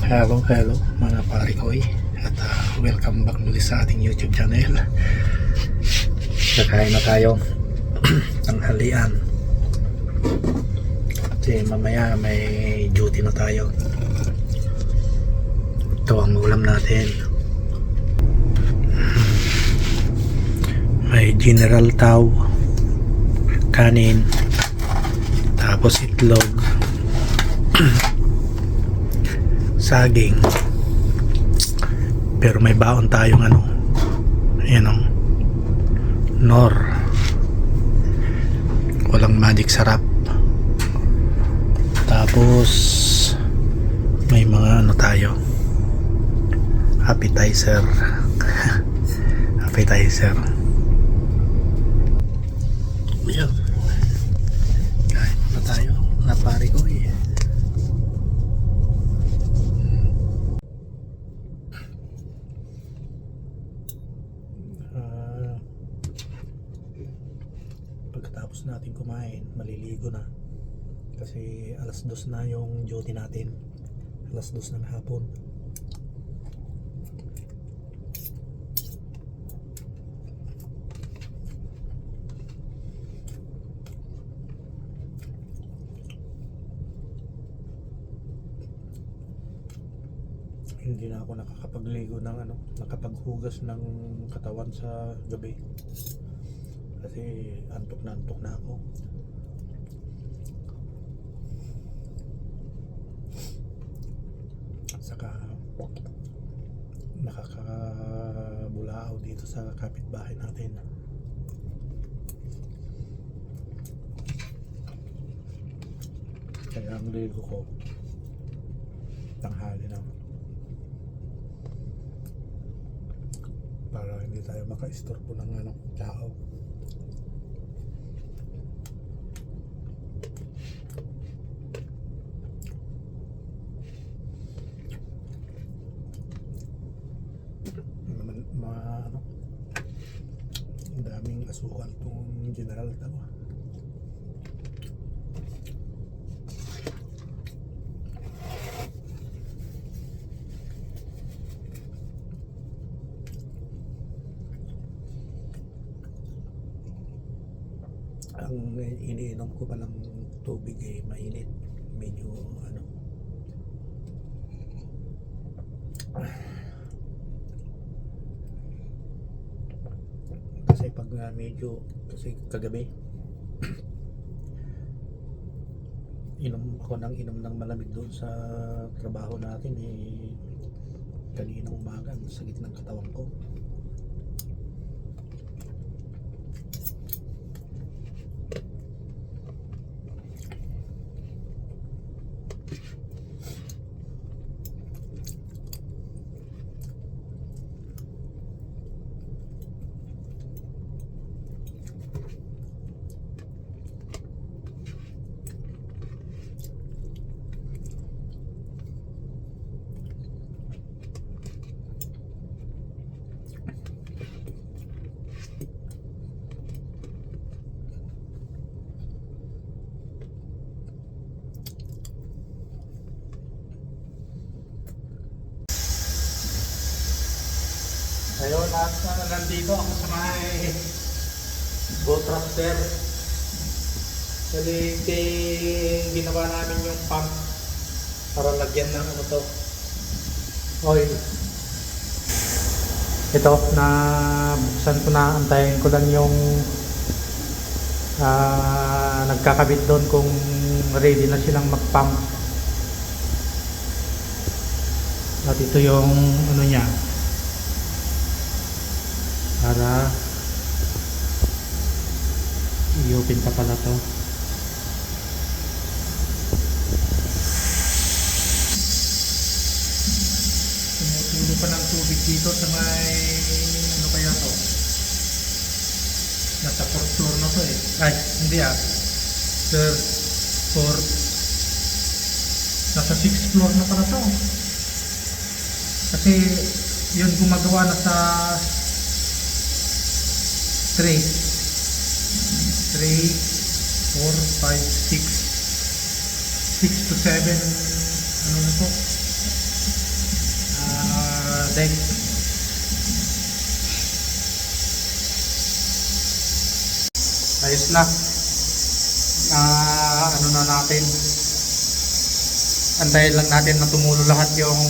Hello mga pare ko at welcome back muli sa ating YouTube channel. Nakain na tayo tanghalian kasi mamaya may duty na tayo. Ito ang ulam natin, may General Tao, kanin, tapos itlog, saging, pero may baon tayong ayan o, Nor, walang magic sarap. Tapos may mga tayo, appetizer appetizer. Ayan, kain na tayo na pare ko Pagkatapos natin kumain, maliligo na kasi alas 2 na yung duty natin, alas 2 ng hapon. Hindi na ako nakakapagligo ng nakapaghugas ng katawan sa gabi kasi antok na ako. Saka nakakabulao dito sa kapitbahay natin. Kaya ang ligo ko tanghali na para hindi tayo maka-istorbo ng tao. Ang daming asukal itong General Tao. Ang iniinom ko pa ng tubig mainit, medyo kasi pag medyo, kasi kagabi inom ako ng malamig doon sa trabaho natin kaninang umaga, sakit ng katawan ko. Ayun, nandito ako sa may go tractor. Kasi ginawa namin yung pump para lagyan ng oil. Ito, na buksan ko na, antayin ko lang yung nagkakabit doon kung ready na silang mag-pump. At ito yung niya, para i-open pa pala to. Tumutulo pa ng tubig dito sa may kaya to, nasa 4th floor na to ay hindi third, 4th, nasa 6th floor na pala to kasi yun gumagawa na sa 3, 4, 5, 6 to 7 na to, deck. Ayos na. Ano na natin. Antayin lang natin na tumulo lahat yung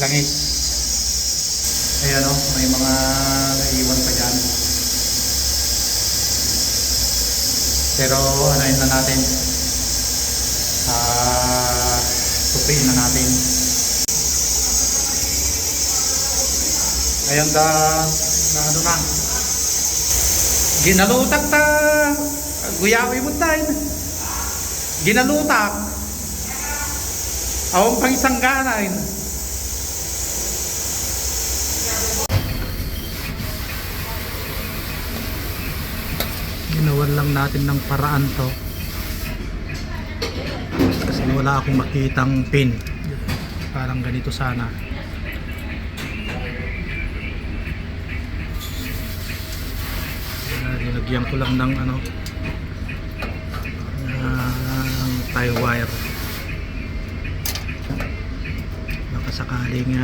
langis. Ayan o, may mga naiwan pa dyan. Pero anayin na natin. Tupiin na natin. Ayan na ano na. Ginalutak ta. Guyawi mo tayo. Ginalutak. Awang pang isang ganain. Ginawan lang natin ng paraan to. Kasi wala akong makitang pin. Parang ganito sana. Nilagyan ko lang ng ano, tie wire. Baka sakaling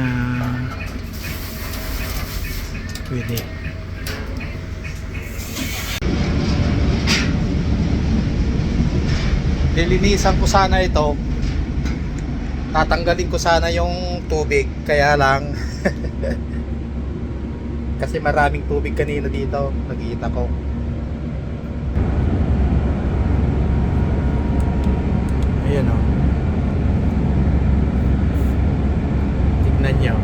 pwede. Lilinisan ko sana ito. Tatanggalin ko sana yung tubig, kaya lang kasi maraming tubig kanina dito, nakikita ko. Ayan o. Tignan nyo.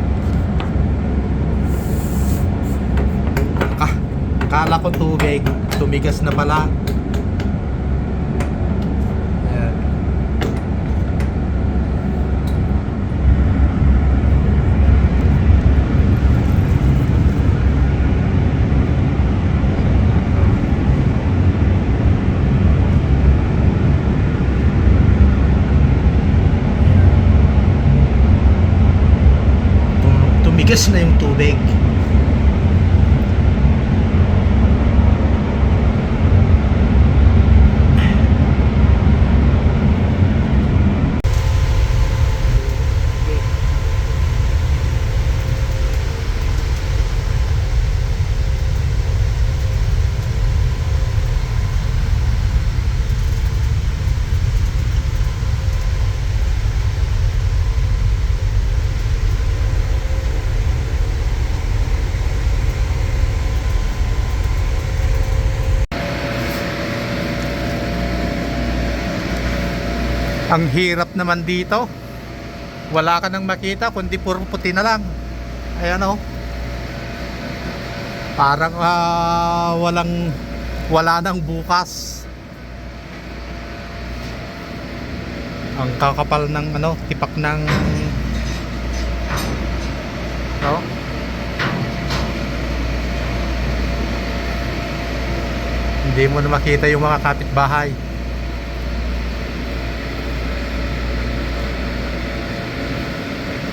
Akala ko tubig, tumigas na pala. Ayan. Tumigas na yung tubig. Ang hirap naman dito. Wala ka nang makita kundi puro puti na lang. Ayan o. Parang wala nang bukas. Ang kakapal ng ano, tipak ng no? Hindi mo na makita yung mga kapitbahay.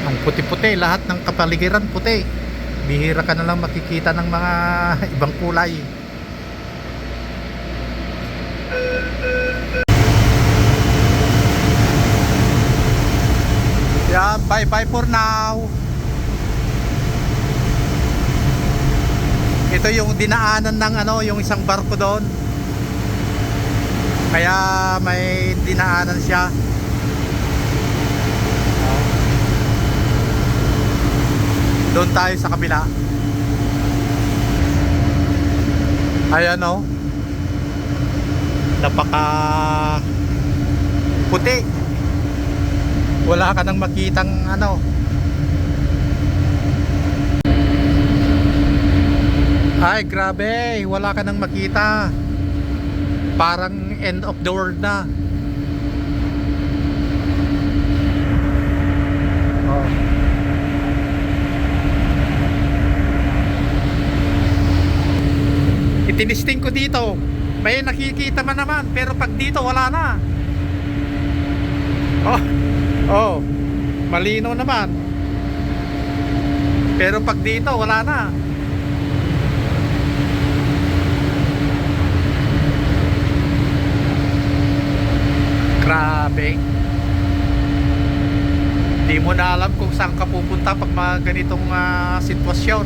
Ang puti-puti, lahat ng kapaligiran puti. Bihira ka na lang makikita ng mga ibang kulay. Yeah, bye for now. Ito yung dinaanan ng ano, yung isang barko doon. Kaya may dinaanan siya. Doon tayo sa kabila. Ayan o. Napaka puti. Wala ka nang makitang ano. Ay grabe, wala ka nang makita. Parang end of the world na. Oh. Itinisting ko dito, may nakikita man naman, pero pag dito wala na. Oh, malinaw naman, pero pag dito wala na. Grabe. Di Hindi mo na alam kung saan ka pupunta pag mga ganitong sitwasyon.